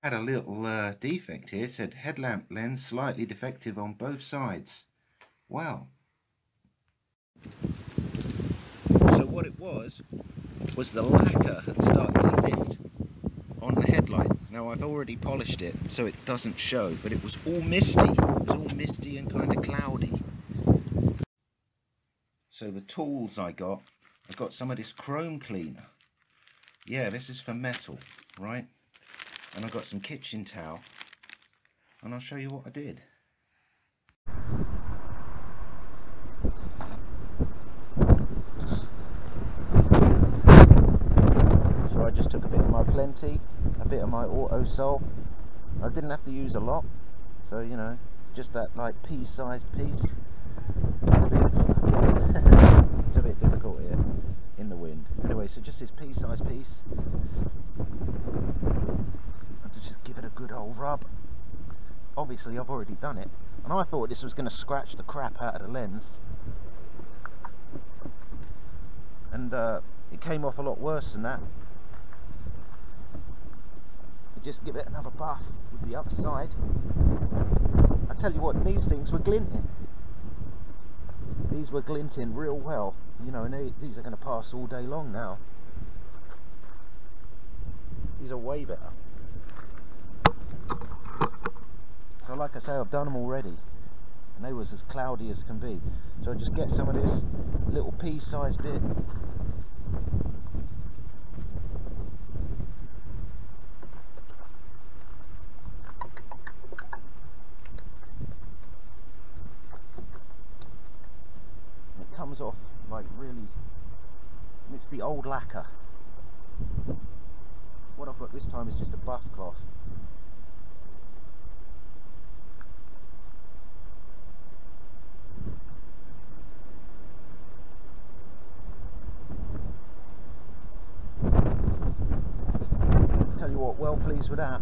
Had a little defect here. It said headlamp lens slightly defective on both sides. Wow. So what it was the lacquer had started to lift on the headlight. Now I've already polished it so it doesn't show, but it was all misty. It was all misty and kind of cloudy. So the tools I got some of this chrome cleaner. Yeah, this is for metal, right? And I got some kitchen towel, and I'll show you what I did. So I just took a bit of my Plenty, a bit of my Auto Sol. I didn't have to use a lot, so you know, just that like pea-sized piece. It's a bit difficult here in the wind. Anyway, so just this pea-sized piece. Just give it a good old rub. Obviously I've already done it, and I thought this was going to scratch the crap out of the lens, and it came off a lot worse than that. You just give it another buff with the other side. I tell you what, these things were glinting. These were glinting real well, you know, and these are going to pass all day long now. These are way better. So like I say, I've done them already, and they was as cloudy as can be. So I just get some of this little pea-sized bit. It comes off like really, it's the old lacquer. What I've got this time is just a buff cloth. Tell you what, well pleased with that.